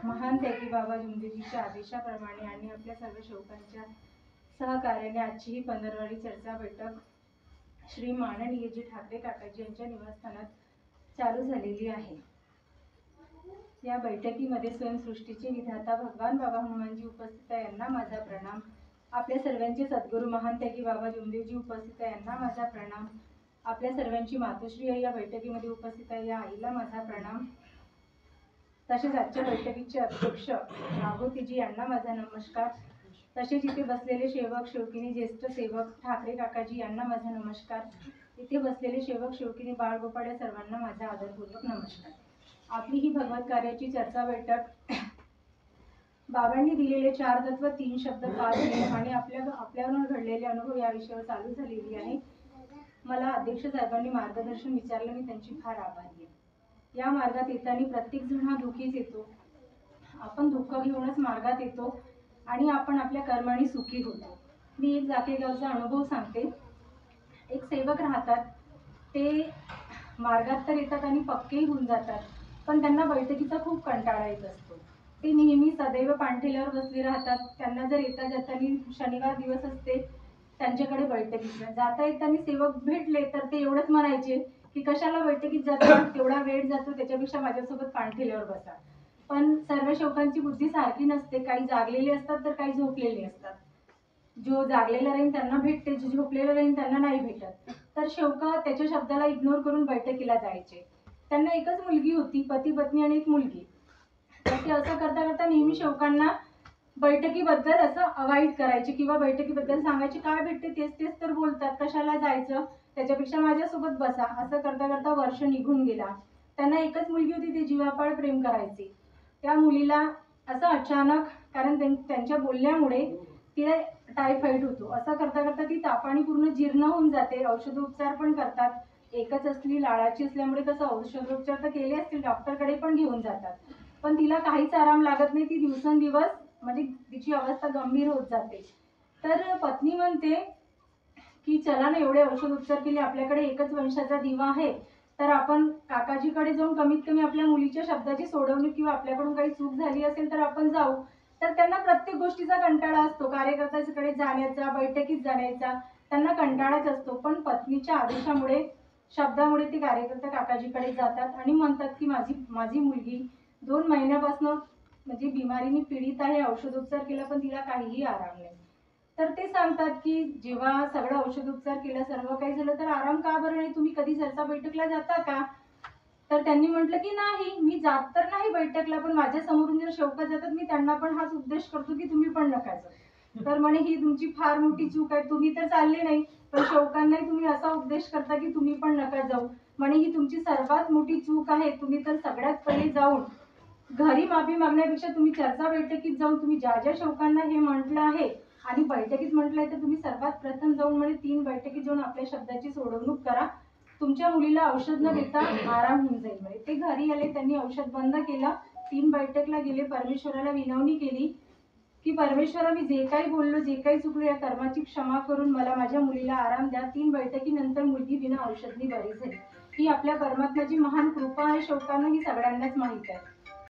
महान त्यागी बाबा जुमदेजीच्या आदेशाप्रमाणे आणि आपल्या सर्व शौकांच्या सहकार्याने आजची ही 15वारी चर्चा बैठक श्री माननीयजी ठाकरे काकाजी यांच्या निवासस्थानात चालू झालेली आहे। या बैठकीमध्ये स्वयंसृष्टीचे विधाता भगवान बाबा हनुमानजी उपस्थित आहे, यांना माझा प्रणाम। आपल्या सर्वांचे सद्गुरू महान त्यागी बाबा जुमदेवजी उपस्थित आहे, यांना माझा प्रणाम। आपल्या सर्वांची मातोश्री आई या बैठकीमध्ये उपस्थित आहे, या आईला माझा प्रणाम। तसेच आजच्या बैठकीचे अध्यक्ष नागोतीजी यांना माझा नमस्कार। तसेच इथे बसलेले सेवक शेवकिनी ज्येष्ठ सेवक ठाकरे काकाजी यांना माझा नमस्कार। इथे बसलेले सेवक शेवकिनी बाळगोपाळ या सर्वांना माझा आदरपूर्वक नमस्कार। आपली ही भगवत कार्याची चर्चा बैठक बाबांनी दिलेले 4 तत्व 3 शब्द 5 नियम आणि आपल्यावर घडलेले अनुभव या विषयावर चालू झालेली आहे। मला अध्यक्ष साहेबांनी मार्गदर्शन विचारलं, मी त्यांची फार आभारी आहे। या मार्गात येताना प्रत्येक जण हा दुःखीच येतो, आपण दुःख घेऊनच मार्गात येतो आणि आपण आपल्या कर्माने सुखी होतो। मी एक जाकेगावचा अनुभव सांगते। एक सेवक राहतात, ते मार्गात तर येतात आणि पक्केही होऊन जातात, पण त्यांना बैठकीचा खूप कंटाळा येत असतो। ते नेहमी सदैव पाणठेल्यावर बसले राहतात। त्यांना जर येता जाताना शनिवार दिवस असते त्यांच्याकडे बैठकीला जाता येताना सेवक भेटले तर ते एवढंच म्हणायचे की कशाला बैठकीत जाता, तेवढा वेळ जातो, त्याच्यापेक्षा माझ्यासोबत पाणठेल्यावर बसा। पण सर्व शौकांची बुद्धी सारखी नसते, काही जागलेले असतात तर काही झोपलेले असतात। जो जागलेला राहील त्यांना भेटते, जो झोपलेला राहील त्यांना नाही भेटत। तर शौका त्याच्या शब्दाला इग्नोर करून बैठकीला जायचे। त्यांना एकच मुलगी होती, पती पत्नी आणि एक मुलगी। तर ते असं करता करता नेहमी शौकांना बैठकीबद्दल असं अवॉइड करायचे किंवा बैठकीबद्दल सांगायचे, काय भेटते तेच तेच तर बोलतात, कशाला जायचं, त्याच्यापेक्षा माझ्यासोबत बसा। असं करता करता वर्ष निघून गेला। त्यांना एकच मुलगी होती, ते जीवापाड प्रेम करायचे। त्या मुलीला असं अचानक, कारण त्यांच्या बोलण्यामुळे तिला टायफॉइड होतो। असं करता करता ती तापाने पूर्ण जीर्ण होऊन जाते। औषधोपचार पण करतात, एकच असली लाळाची असल्यामुळे कसं औषधोपचार तर केले असतील, डॉक्टरकडे पण घेऊन जातात, पण तिला काहीच आराम लागत नाही। ती दिवसेंदिवस म्हणजे तिची अवस्था गंभीर होत जाते। तर पत्नी म्हणते की चला ना, एवढे औषधोपचार केले, आपल्याकडे एकच वंशाचा दिवा आहे, तर आपण काकाजीकडे जाऊन कमीत कमी आपल्या मुलीच्या शब्दाची सोडवणूक किंवा आपल्याकडून काही चूक झाली असेल तर आपण जाऊ। तर त्यांना प्रत्येक गोष्टीचा कंटाळा असतो, कार्यकर्त्याकडे जाण्याचा, बैठकीत जाण्याचा त्यांना कंटाळाच असतो। पण पत्नीच्या आदेशामुळे, शब्दामुळे ते कार्यकर्ता काकाजीकडे जातात आणि म्हणतात की माझी मुलगी 2 महिन्यापासून म्हणजे बिमारीने पीडित आहे, औषधोपचार केला पण तिला काहीही आराम नाही। तर ते सांगतात की जेव्हा सगळं औषधोपचार केला, सर्व काही झालं, तर आराम का बरं नाही, तुम्ही कधी चर्चा बैठकला जाता का? तर त्यांनी म्हटलं की नाही, मी जात तर नाही बैठकला, पण माझ्या समोरून जर शौका जातात मी त्यांना पण हाच उपदेश करतो की तुम्ही पण नका जाऊ। तर म्हणे ही तुमची फार मोठी चूक आहे, तुम्ही तर चालले नाही पण शौकांनाही तुम्ही असा उपदेश करता की तुम्ही पण नका जाऊ। म्हणे ही तुमची सर्वात मोठी चूक आहे, तुम्ही तर सगळ्यात पहिले जाऊन घरी माफी मागण्यापेक्षा तुम्ही चर्चा बैठकीत जाऊन तुम्ही ज्या ज्या शौकांना हे म्हटलं आहे आणि बैठकीत म्हटलंय तर तुम्ही सर्वात प्रथम जाऊन म्हणे 3 बैठकीत जाऊन आपल्या शब्दाची सोडवणूक करा, तुमच्या मुलीला औषध न देता आराम होऊन जाईल। म्हणे ते घरी आले, त्यांनी औषध बंद केलं, 3 बैठकला गेले, परमेश्वराला विनवणी केली की परमेश्वरा, मी जे काही बोललो, जे काही चुकलो, या कर्माची क्षमा करून मला माझ्या मुलीला आराम द्या। 3 बैठकीनंतर मुलगी बिना औषधनी बरी झाली। ही आपल्या परमात्म्याची महान कृपा आहे शौकांना, ही सगळ्यांनाच माहित आहे।